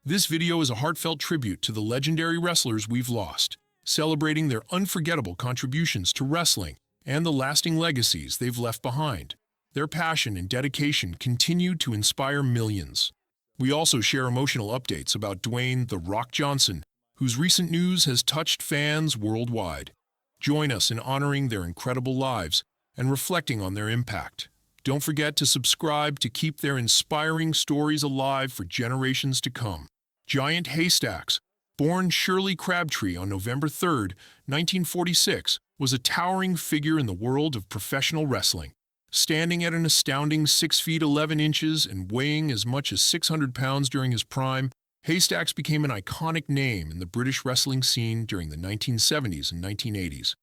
This video is a heartfelt tribute to the legendary wrestlers we've lost, celebrating their unforgettable contributions to wrestling and the lasting legacies they've left behind. Their passion and dedication continue to inspire millions. We also share emotional updates about Dwayne "The Rock" Johnson, whose recent news has touched fans worldwide. Join us in honoring their incredible lives and reflecting on their impact. Don't forget to subscribe to keep their inspiring stories alive for generations to come. Giant Haystacks, born Shirley Crabtree on November 3, 1946, was a towering figure in the world of professional wrestling. Standing at an astounding 6 feet 11 inches and weighing as much as 600 pounds during his prime, Haystacks became an iconic name in the British wrestling scene during the 1970s and 1980s.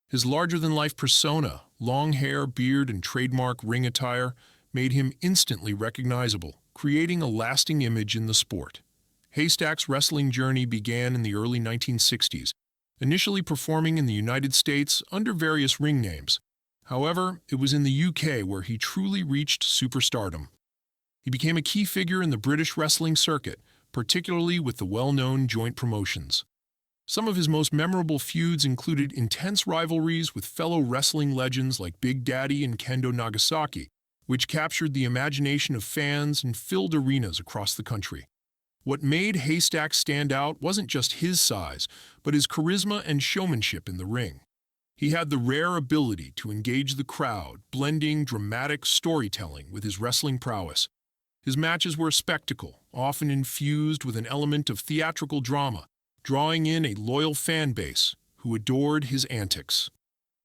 His larger-than-life persona, long hair, beard, and trademark ring attire made him instantly recognizable, creating a lasting image in the sport. Haystacks' wrestling journey began in the early 1960s, initially performing in the United States under various ring names. However, it was in the UK where he truly reached superstardom. He became a key figure in the British wrestling circuit, particularly with the well-known joint promotions. Some of his most memorable feuds included intense rivalries with fellow wrestling legends like Big Daddy and Kendo Nagasaki, which captured the imagination of fans and filled arenas across the country. What made Haystacks stand out wasn't just his size, but his charisma and showmanship in the ring. He had the rare ability to engage the crowd, blending dramatic storytelling with his wrestling prowess. His matches were a spectacle, often infused with an element of theatrical drama, drawing in a loyal fan base who adored his antics.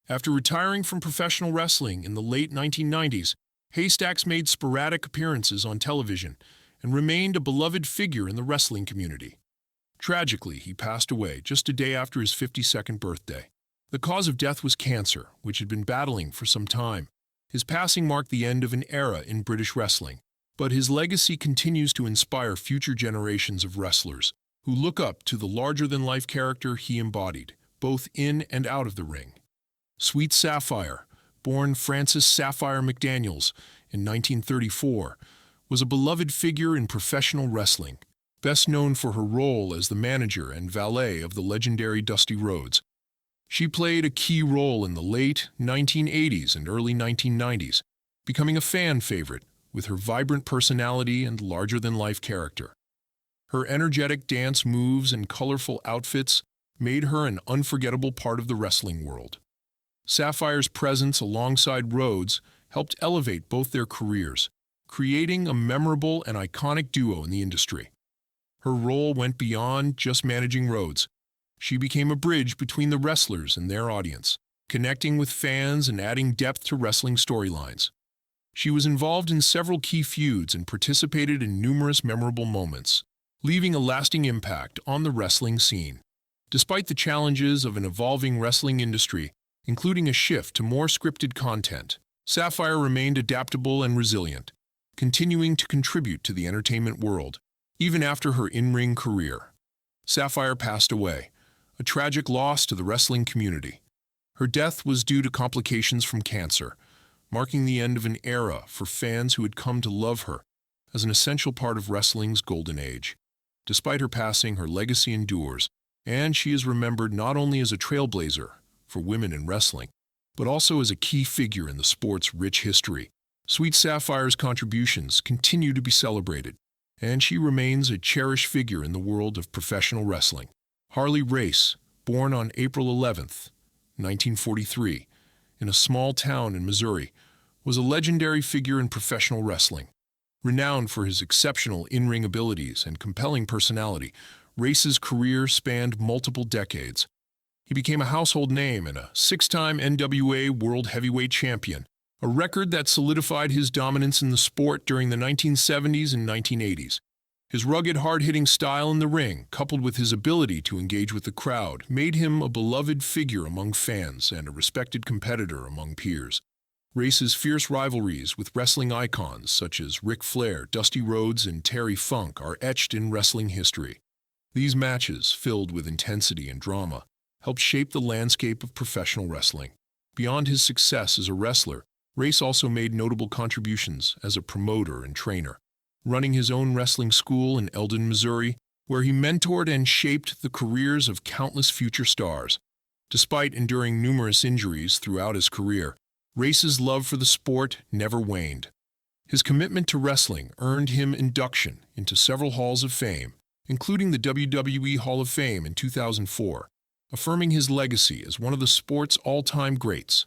After retiring from professional wrestling in the late 1990s, Haystacks made sporadic appearances on television and remained a beloved figure in the wrestling community. Tragically, he passed away just a day after his 52nd birthday. The cause of death was cancer, which had been battling for some time. His passing marked the end of an era in British wrestling, but his legacy continues to inspire future generations of wrestlers who look up to the larger-than-life character he embodied, both in and out of the ring. Sweet Sapphire, born Frances Sapphire McDaniels in 1934, was a beloved figure in professional wrestling, best known for her role as the manager and valet of the legendary Dusty Rhodes. She played a key role in the late 1980s and early 1990s, becoming a fan favorite with her vibrant personality and larger-than-life character. Her energetic dance moves and colorful outfits made her an unforgettable part of the wrestling world. Sapphire's presence alongside Rhodes helped elevate both their careers, creating a memorable and iconic duo in the industry. Her role went beyond just managing Rhodes. She became a bridge between the wrestlers and their audience, connecting with fans and adding depth to wrestling storylines. She was involved in several key feuds and participated in numerous memorable moments, leaving a lasting impact on the wrestling scene. Despite the challenges of an evolving wrestling industry, including a shift to more scripted content, Sapphire remained adaptable and resilient, continuing to contribute to the entertainment world, even after her in-ring career. Sapphire passed away, a tragic loss to the wrestling community. Her death was due to complications from cancer, marking the end of an era for fans who had come to love her as an essential part of wrestling's golden age. Despite her passing, her legacy endures, and she is remembered not only as a trailblazer for women in wrestling, but also as a key figure in the sport's rich history. Sweet Sapphire's contributions continue to be celebrated, and she remains a cherished figure in the world of professional wrestling. Harley Race, born on April 11, 1943, in a small town in Missouri, was a legendary figure in professional wrestling. Renowned for his exceptional in-ring abilities and compelling personality, Race's career spanned multiple decades. He became a household name and a six-time NWA World Heavyweight Champion, a record that solidified his dominance in the sport during the 1970s and 1980s. His rugged, hard-hitting style in the ring, coupled with his ability to engage with the crowd, made him a beloved figure among fans and a respected competitor among peers. Race's fierce rivalries with wrestling icons such as Ric Flair, Dusty Rhodes, and Terry Funk are etched in wrestling history. These matches, filled with intensity and drama, helped shape the landscape of professional wrestling. Beyond his success as a wrestler, Race also made notable contributions as a promoter and trainer. Running his own wrestling school in Eldon, Missouri, where he mentored and shaped the careers of countless future stars. Despite enduring numerous injuries throughout his career, Race's love for the sport never waned. His commitment to wrestling earned him induction into several halls of fame, including the WWE Hall of Fame in 2004, affirming his legacy as one of the sport's all-time greats.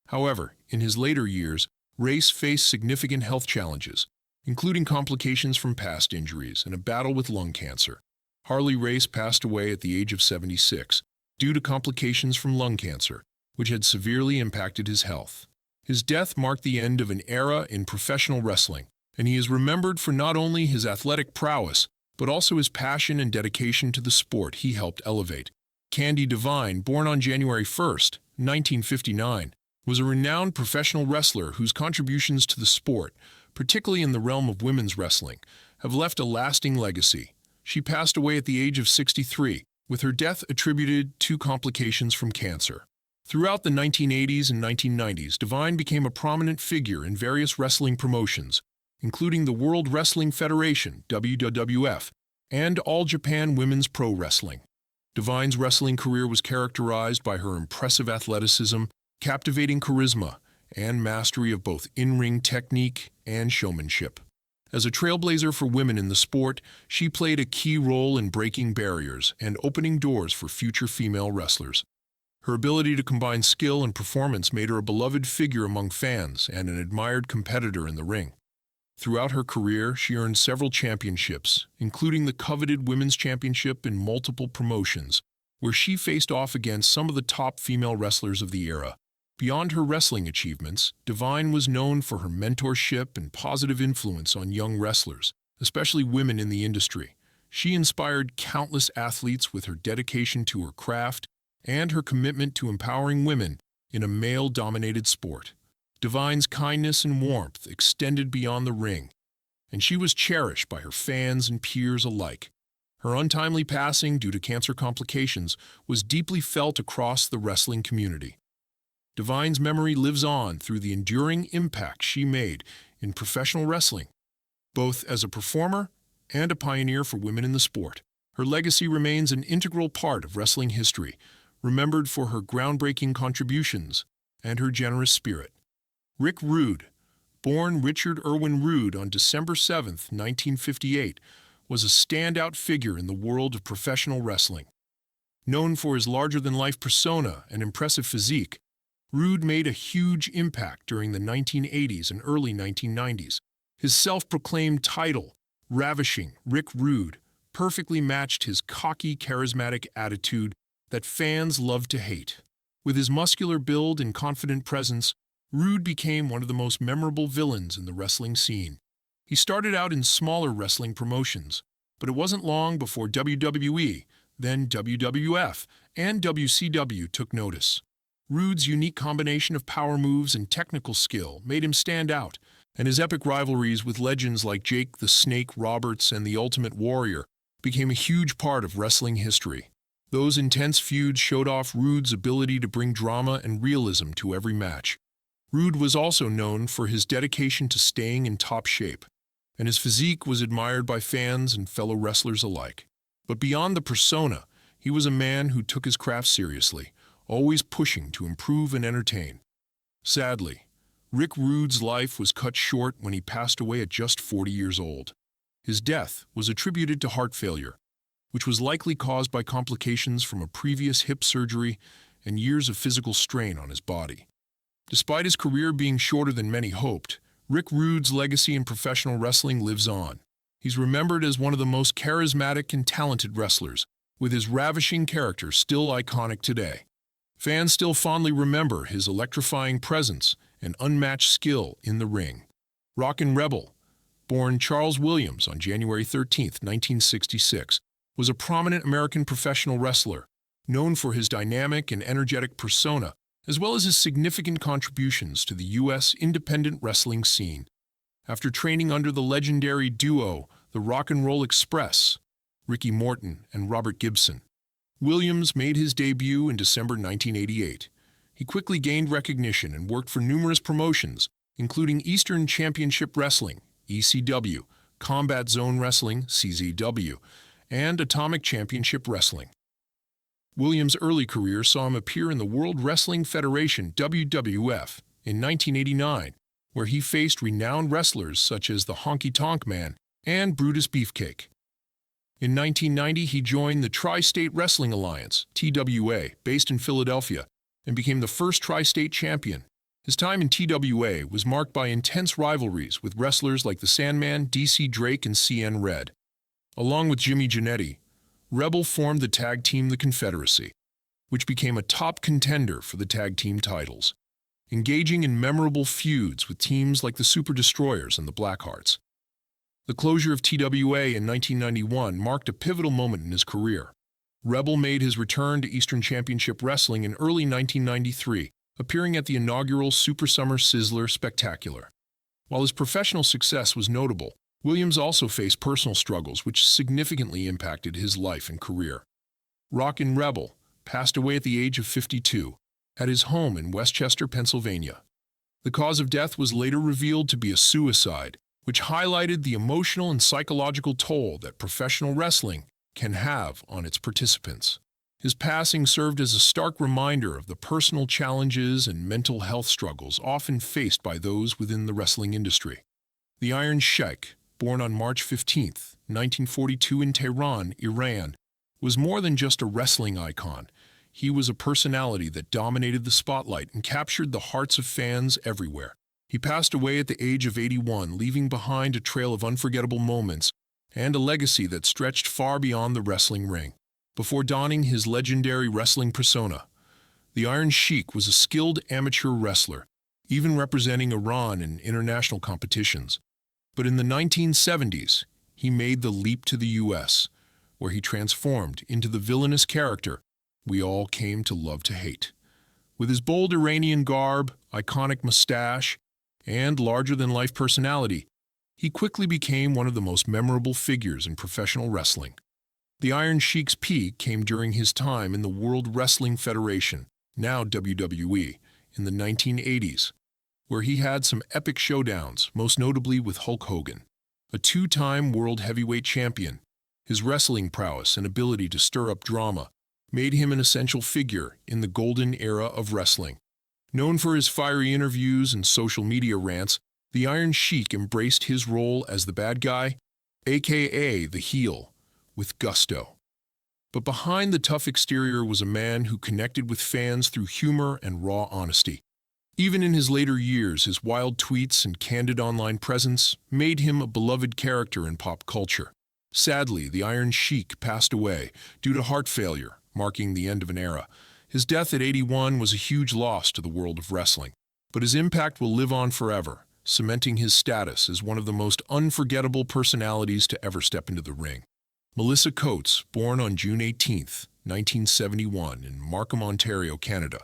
However, in his later years, Race faced significant health challenges, including complications from past injuries and a battle with lung cancer. Harley Race passed away at the age of 76 due to complications from lung cancer, which had severely impacted his health. His death marked the end of an era in professional wrestling, and he is remembered for not only his athletic prowess, but also his passion and dedication to the sport he helped elevate. Candy Devine, born on January 1st, 1959, was a renowned professional wrestler whose contributions to the sport, particularly in the realm of women's wrestling, have left a lasting legacy. She passed away at the age of 63, with her death attributed to complications from cancer. Throughout the 1980s and 1990s, Devine became a prominent figure in various wrestling promotions, including the World Wrestling Federation, WWF, and All Japan Women's Pro Wrestling. Devine's wrestling career was characterized by her impressive athleticism, captivating charisma, and mastery of both in-ring technique and showmanship. As a trailblazer for women in the sport, she played a key role in breaking barriers and opening doors for future female wrestlers. Her ability to combine skill and performance made her a beloved figure among fans and an admired competitor in the ring. Throughout her career, she earned several championships, including the coveted Women's Championship in multiple promotions, where she faced off against some of the top female wrestlers of the era. Beyond her wrestling achievements, Devine was known for her mentorship and positive influence on young wrestlers, especially women in the industry. She inspired countless athletes with her dedication to her craft and her commitment to empowering women in a male-dominated sport. Devine's kindness and warmth extended beyond the ring, and she was cherished by her fans and peers alike. Her untimely passing due to cancer complications was deeply felt across the wrestling community. Devine's memory lives on through the enduring impact she made in professional wrestling, both as a performer and a pioneer for women in the sport. Her legacy remains an integral part of wrestling history, remembered for her groundbreaking contributions and her generous spirit. Rick Rude, born Richard Irwin Rude on December 7, 1958, was a standout figure in the world of professional wrestling. Known for his larger-than-life persona and impressive physique, Rude made a huge impact during the 1980s and early 1990s. His self-proclaimed title, Ravishing Rick Rude, perfectly matched his cocky, charismatic attitude that fans loved to hate. With his muscular build and confident presence, Rude became one of the most memorable villains in the wrestling scene. He started out in smaller wrestling promotions, but it wasn't long before WWE, then WWF, and WCW took notice. Rude's unique combination of power moves and technical skill made him stand out, and his epic rivalries with legends like Jake the Snake Roberts and the Ultimate Warrior became a huge part of wrestling history. Those intense feuds showed off Rude's ability to bring drama and realism to every match. Rude was also known for his dedication to staying in top shape, and his physique was admired by fans and fellow wrestlers alike. But beyond the persona, he was a man who took his craft seriously, always pushing to improve and entertain. Sadly, Rick Rude's life was cut short when he passed away at just 40 years old. His death was attributed to heart failure, which was likely caused by complications from a previous hip surgery and years of physical strain on his body. Despite his career being shorter than many hoped, Rick Rude's legacy in professional wrestling lives on. He's remembered as one of the most charismatic and talented wrestlers, with his ravishing character still iconic today. Fans still fondly remember his electrifying presence and unmatched skill in the ring. Rockin' Rebel, born Charles Williams on January 13, 1966, was a prominent American professional wrestler, known for his dynamic and energetic persona, as well as his significant contributions to the U.S. independent wrestling scene. After training under the legendary duo, the Rock and Roll Express, Ricky Morton and Robert Gibson, Williams made his debut in December 1988. He quickly gained recognition and worked for numerous promotions, including Eastern Championship Wrestling, ECW, Combat Zone Wrestling, CZW, and Atomic Championship Wrestling. Williams' early career saw him appear in the World Wrestling Federation (WWF) in 1989, where he faced renowned wrestlers such as the Honky Tonk Man and Brutus Beefcake. In 1990, he joined the Tri-State Wrestling Alliance (TWA), based in Philadelphia, and became the first Tri-State champion. His time in TWA was marked by intense rivalries with wrestlers like the Sandman, DC Drake, and CN Red. Along with Jimmy Jannetty, Rebel formed the tag team The Confederacy, which became a top contender for the tag team titles, engaging in memorable feuds with teams like the Super Destroyers and the Blackhearts. The closure of TWA in 1991 marked a pivotal moment in his career. Rebel made his return to Eastern Championship Wrestling in early 1993, appearing at the inaugural Super Summer Sizzler Spectacular. While his professional success was notable, Williams also faced personal struggles which significantly impacted his life and career. Rockin' Rebel passed away at the age of 52 at his home in Westchester, Pennsylvania. The cause of death was later revealed to be a suicide, which highlighted the emotional and psychological toll that professional wrestling can have on its participants. His passing served as a stark reminder of the personal challenges and mental health struggles often faced by those within the wrestling industry. The Iron Sheik, born on March 15, 1942 in Tehran, Iran, was more than just a wrestling icon. He was a personality that dominated the spotlight and captured the hearts of fans everywhere. He passed away at the age of 81, leaving behind a trail of unforgettable moments and a legacy that stretched far beyond the wrestling ring. Before donning his legendary wrestling persona, the Iron Sheik was a skilled amateur wrestler, even representing Iran in international competitions. But in the 1970s, he made the leap to the U.S., where he transformed into the villainous character we all came to love to hate. With his bold Iranian garb, iconic mustache, and larger-than-life personality, he quickly became one of the most memorable figures in professional wrestling. The Iron Sheik's peak came during his time in the World Wrestling Federation, now WWE, in the 1980s, where he had some epic showdowns, most notably with Hulk Hogan. A two-time world heavyweight champion, his wrestling prowess and ability to stir up drama made him an essential figure in the golden era of wrestling. Known for his fiery interviews and social media rants, the Iron Sheik embraced his role as the bad guy, aka the heel, with gusto. But behind the tough exterior was a man who connected with fans through humor and raw honesty. Even in his later years, his wild tweets and candid online presence made him a beloved character in pop culture. Sadly, the Iron Sheik passed away due to heart failure, marking the end of an era. His death at 81 was a huge loss to the world of wrestling, but his impact will live on forever, cementing his status as one of the most unforgettable personalities to ever step into the ring. Melissa Coates, born on June 18, 1971 in Markham, Ontario, Canada,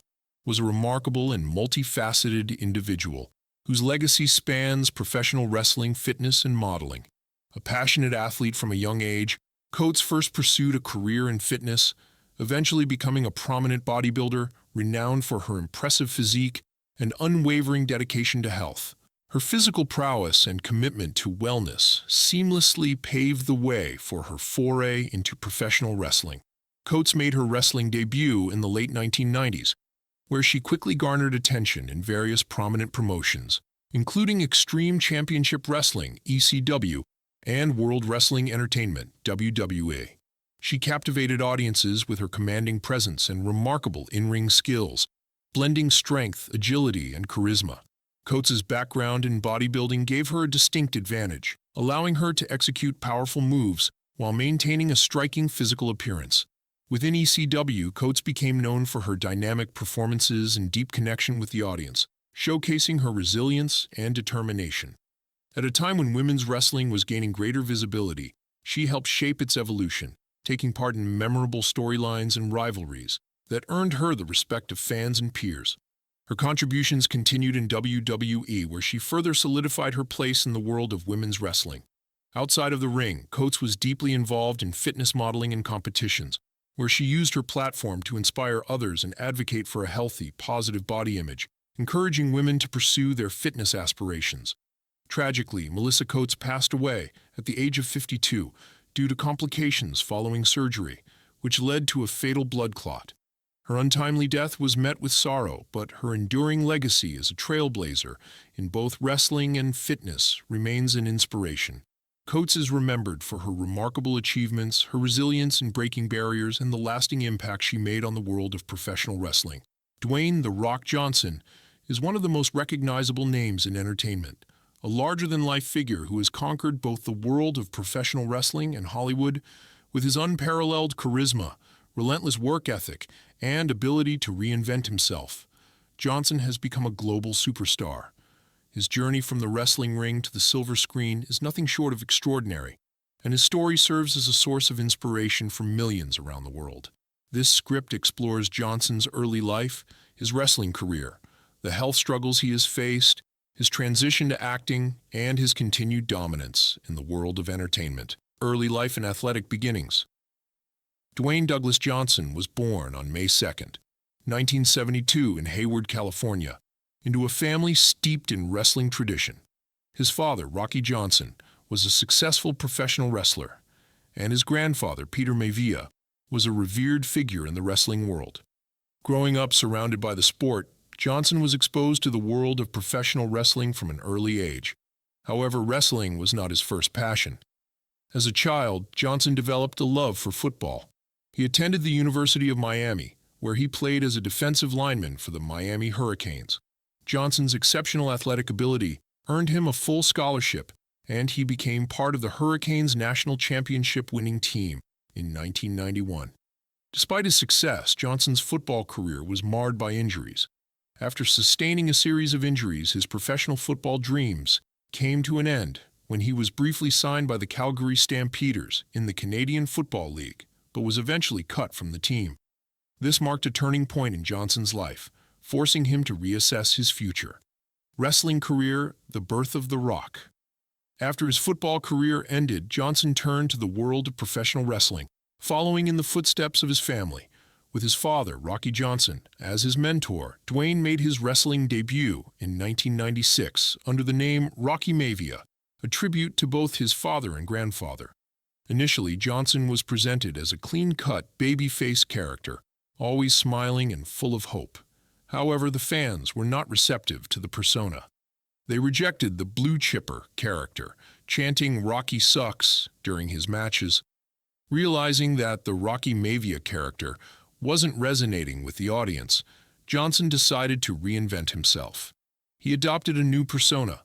was a remarkable and multifaceted individual whose legacy spans professional wrestling, fitness, and modeling. A passionate athlete from a young age, Coates first pursued a career in fitness, eventually becoming a prominent bodybuilder renowned for her impressive physique and unwavering dedication to health. Her physical prowess and commitment to wellness seamlessly paved the way for her foray into professional wrestling. Coates made her wrestling debut in the late 1990s, where she quickly garnered attention in various prominent promotions, including Extreme Championship Wrestling (ECW) and World Wrestling Entertainment (WWE). She captivated audiences with her commanding presence and remarkable in-ring skills, blending strength, agility, and charisma. Coates' background in bodybuilding gave her a distinct advantage, allowing her to execute powerful moves while maintaining a striking physical appearance. Within ECW, Coates became known for her dynamic performances and deep connection with the audience, showcasing her resilience and determination. At a time when women's wrestling was gaining greater visibility, she helped shape its evolution, taking part in memorable storylines and rivalries that earned her the respect of fans and peers. Her contributions continued in WWE, where she further solidified her place in the world of women's wrestling. Outside of the ring, Coates was deeply involved in fitness modeling and competitions, where she used her platform to inspire others and advocate for a healthy, positive body image, encouraging women to pursue their fitness aspirations. Tragically, Melissa Coates passed away at the age of 52 due to complications following surgery, which led to a fatal blood clot. Her untimely death was met with sorrow, but her enduring legacy as a trailblazer in both wrestling and fitness remains an inspiration. Coates is remembered for her remarkable achievements, her resilience in breaking barriers, and the lasting impact she made on the world of professional wrestling. Dwayne "The Rock" Johnson is one of the most recognizable names in entertainment, a larger-than-life figure who has conquered both the world of professional wrestling and Hollywood with his unparalleled charisma, relentless work ethic, and ability to reinvent himself. Johnson has become a global superstar. His journey from the wrestling ring to the silver screen is nothing short of extraordinary, and his story serves as a source of inspiration for millions around the world. This script explores Johnson's early life, his wrestling career, the health struggles he has faced, his transition to acting, and his continued dominance in the world of entertainment. Early life and athletic beginnings. Dwayne Douglas Johnson was born on May 2nd, 1972 in Hayward, California, into a family steeped in wrestling tradition. His father, Rocky Johnson, was a successful professional wrestler, and his grandfather, Peter Maivia, was a revered figure in the wrestling world. Growing up surrounded by the sport, Johnson was exposed to the world of professional wrestling from an early age. However, wrestling was not his first passion. As a child, Johnson developed a love for football. He attended the University of Miami, where he played as a defensive lineman for the Miami Hurricanes. Johnson's exceptional athletic ability earned him a full scholarship, and he became part of the Hurricanes' national championship-winning team in 1991. Despite his success, Johnson's football career was marred by injuries. After sustaining a series of injuries, his professional football dreams came to an end when he was briefly signed by the Calgary Stampeders in the Canadian Football League, but was eventually cut from the team. This marked a turning point in Johnson's life, forcing him to reassess his future. Wrestling career: the birth of The Rock. After his football career ended, Johnson turned to the world of professional wrestling, following in the footsteps of his family. With his father, Rocky Johnson, as his mentor, Dwayne made his wrestling debut in 1996 under the name Rocky Maivia, a tribute to both his father and grandfather. Initially, Johnson was presented as a clean-cut, baby-faced character, always smiling and full of hope. However, the fans were not receptive to the persona. They rejected the blue chipper character, chanting "Rocky sucks" during his matches. Realizing that the Rocky Maivia character wasn't resonating with the audience, Johnson decided to reinvent himself. He adopted a new persona,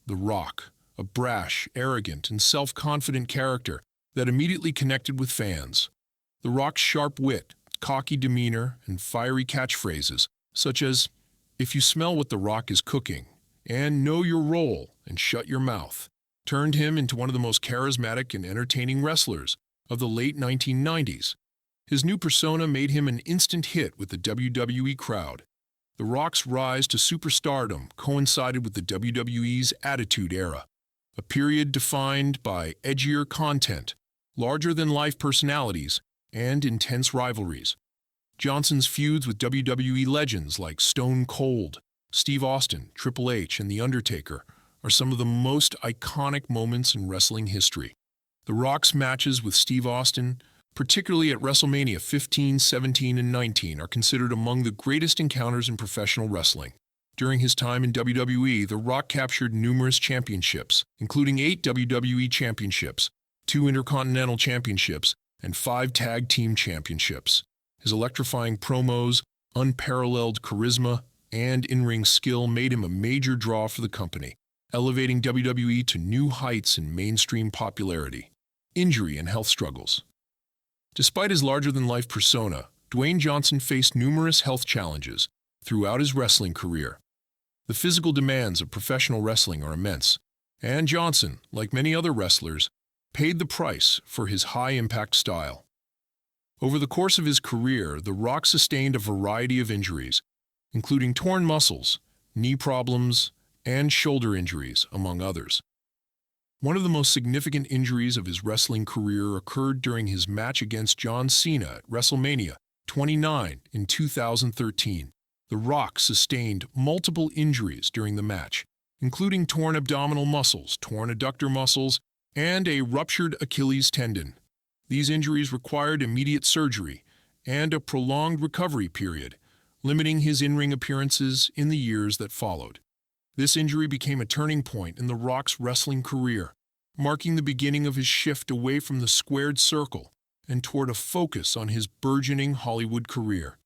The Rock, a brash, arrogant, and self-confident character that immediately connected with fans. The Rock's sharp wit, cocky demeanor, and fiery catchphrases, such as, "If you smell what The Rock is cooking," and "Know your role and shut your mouth," turned him into one of the most charismatic and entertaining wrestlers of the late 1990s. His new persona made him an instant hit with the WWE crowd. The Rock's rise to superstardom coincided with the WWE's Attitude Era, a period defined by edgier content, larger-than-life personalities, and intense rivalries. Johnson's feuds with WWE legends like Stone Cold, Steve Austin, Triple H, and The Undertaker are some of the most iconic moments in wrestling history. The Rock's matches with Steve Austin, particularly at WrestleMania 15, 17, and 19, are considered among the greatest encounters in professional wrestling. During his time in WWE, The Rock captured numerous championships, including 8 WWE championships, 2 Intercontinental championships, and 5 Tag Team championships. His electrifying promos, unparalleled charisma, and in-ring skill made him a major draw for the company, elevating WWE to new heights in mainstream popularity. Injury and health struggles. Despite his larger-than-life persona, Dwayne Johnson faced numerous health challenges throughout his wrestling career. The physical demands of professional wrestling are immense, and Johnson, like many other wrestlers, paid the price for his high-impact style. Over the course of his career, The Rock sustained a variety of injuries, including torn muscles, knee problems, and shoulder injuries, among others. One of the most significant injuries of his wrestling career occurred during his match against John Cena at WrestleMania 29 in 2013. The Rock sustained multiple injuries during the match, including torn abdominal muscles, torn adductor muscles, and a ruptured Achilles tendon. These injuries required immediate surgery and a prolonged recovery period, limiting his in-ring appearances in the years that followed. This injury became a turning point in The Rock's wrestling career, marking the beginning of his shift away from the squared circle and toward a focus on his burgeoning Hollywood career.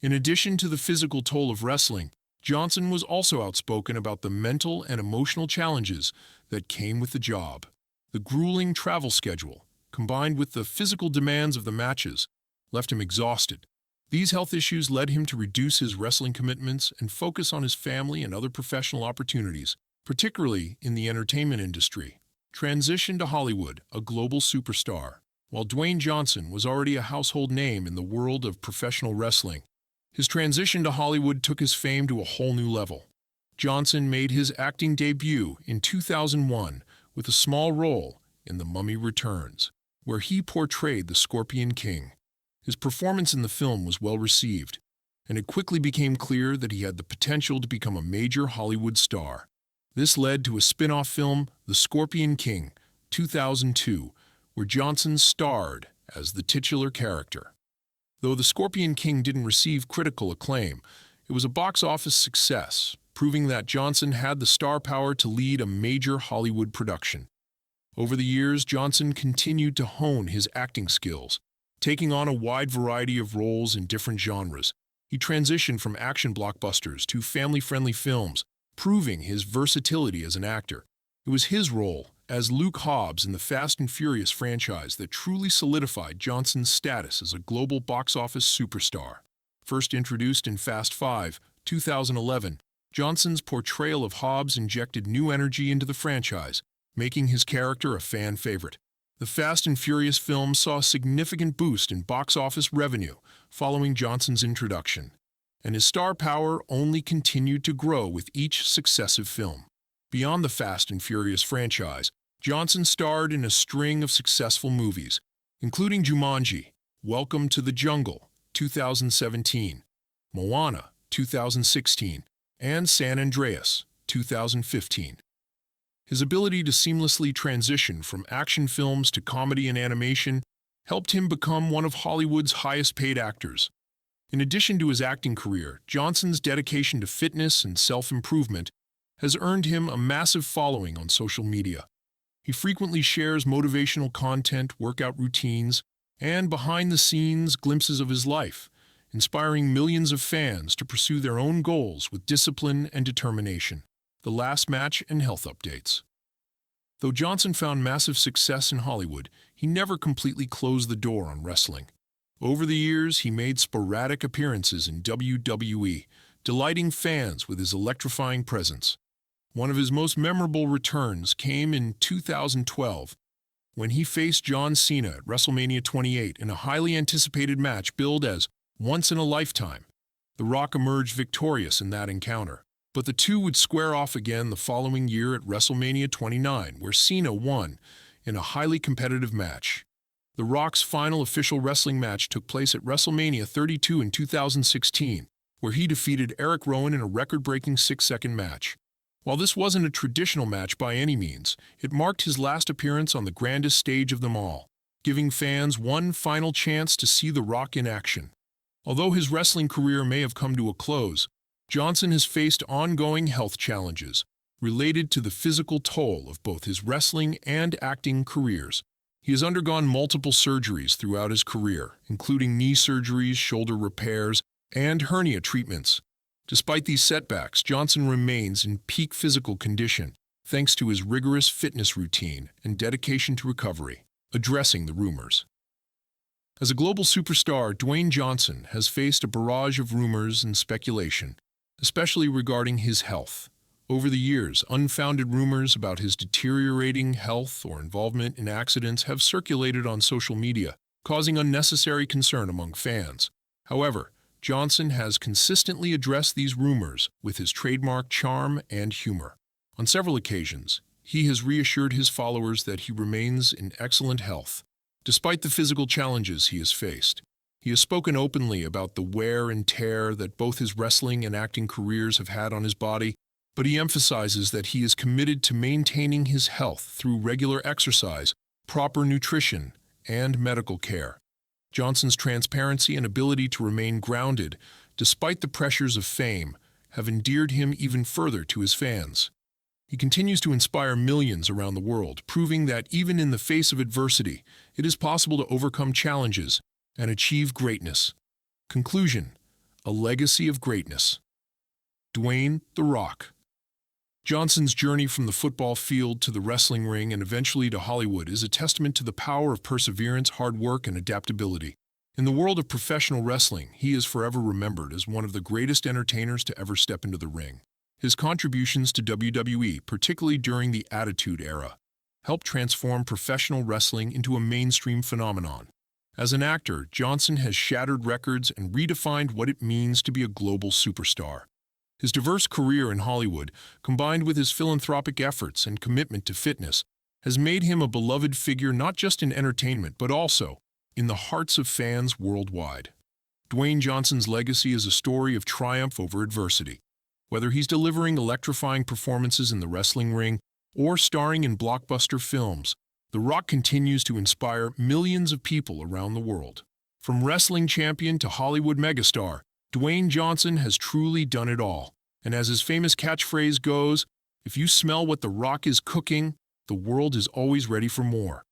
In addition to the physical toll of wrestling, Johnson was also outspoken about the mental and emotional challenges that came with the job. The grueling travel schedule, combined with the physical demands of the matches, left him exhausted. These health issues led him to reduce his wrestling commitments and focus on his family and other professional opportunities, particularly in the entertainment industry. Transition to Hollywood, a global superstar. While Dwayne Johnson was already a household name in the world of professional wrestling, his transition to Hollywood took his fame to a whole new level. Johnson made his acting debut in 2001 with a small role in The Mummy Returns, where he portrayed the Scorpion King. His performance in the film was well received, and it quickly became clear that he had the potential to become a major Hollywood star. This led to a spin-off film, The Scorpion King, 2002, where Johnson starred as the titular character. Though The Scorpion King didn't receive critical acclaim, it was a box office success, proving that Johnson had the star power to lead a major Hollywood production. Over the years, Johnson continued to hone his acting skills, taking on a wide variety of roles in different genres. He transitioned from action blockbusters to family-friendly films, proving his versatility as an actor. It was his role as Luke Hobbs in the Fast and Furious franchise that truly solidified Johnson's status as a global box office superstar. First introduced in Fast 5, 2011, Johnson's portrayal of Hobbs injected new energy into the franchise, making his character a fan favorite. The Fast and Furious film saw a significant boost in box office revenue following Johnson's introduction, and his star power only continued to grow with each successive film. Beyond the Fast and Furious franchise, Johnson starred in a string of successful movies, including Jumanji, Welcome to the Jungle, 2017, Moana, 2016, and San Andreas, 2015. His ability to seamlessly transition from action films to comedy and animation helped him become one of Hollywood's highest-paid actors. In addition to his acting career, Johnson's dedication to fitness and self-improvement has earned him a massive following on social media. He frequently shares motivational content, workout routines, and behind-the-scenes glimpses of his life, inspiring millions of fans to pursue their own goals with discipline and determination. The last match and health updates. Though Johnson found massive success in Hollywood, he never completely closed the door on wrestling. Over the years, he made sporadic appearances in WWE, delighting fans with his electrifying presence. One of his most memorable returns came in 2012, when he faced John Cena at WrestleMania 28 in a highly anticipated match billed as once in a lifetime. The Rock emerged victorious in that encounter, but the two would square off again the following year at WrestleMania 29, where Cena won in a highly competitive match. The Rock's final official wrestling match took place at WrestleMania 32 in 2016, where he defeated Eric Rowan in a record-breaking 6-second match. While this wasn't a traditional match by any means, it marked his last appearance on the grandest stage of them all, giving fans one final chance to see The Rock in action. Although his wrestling career may have come to a close, Johnson has faced ongoing health challenges related to the physical toll of both his wrestling and acting careers. He has undergone multiple surgeries throughout his career, including knee surgeries, shoulder repairs, and hernia treatments. Despite these setbacks, Johnson remains in peak physical condition thanks to his rigorous fitness routine and dedication to recovery. Addressing the rumors. As a global superstar, Dwayne Johnson has faced a barrage of rumors and speculation, especially regarding his health. Over the years, unfounded rumors about his deteriorating health or involvement in accidents have circulated on social media, causing unnecessary concern among fans. However, Johnson has consistently addressed these rumors with his trademark charm and humor. On several occasions, he has reassured his followers that he remains in excellent health, despite the physical challenges he has faced. He has spoken openly about the wear and tear that both his wrestling and acting careers have had on his body, but he emphasizes that he is committed to maintaining his health through regular exercise, proper nutrition, and medical care. Johnson's transparency and ability to remain grounded, despite the pressures of fame, have endeared him even further to his fans. He continues to inspire millions around the world, proving that even in the face of adversity, it is possible to overcome challenges and achieve greatness. Conclusion: a legacy of greatness. Dwayne "The Rock" Johnson's journey from the football field to the wrestling ring and eventually to Hollywood is a testament to the power of perseverance, hard work, and adaptability. In the world of professional wrestling, he is forever remembered as one of the greatest entertainers to ever step into the ring. His contributions to WWE, particularly during the Attitude Era, helped transform professional wrestling into a mainstream phenomenon. As an actor, Johnson has shattered records and redefined what it means to be a global superstar. His diverse career in Hollywood, combined with his philanthropic efforts and commitment to fitness, has made him a beloved figure not just in entertainment but also in the hearts of fans worldwide. Dwayne Johnson's legacy is a story of triumph over adversity. Whether he's delivering electrifying performances in the wrestling ring or starring in blockbuster films, The Rock continues to inspire millions of people around the world. From wrestling champion to Hollywood megastar, Dwayne Johnson has truly done it all. And as his famous catchphrase goes, if you smell what The Rock is cooking, the world is always ready for more.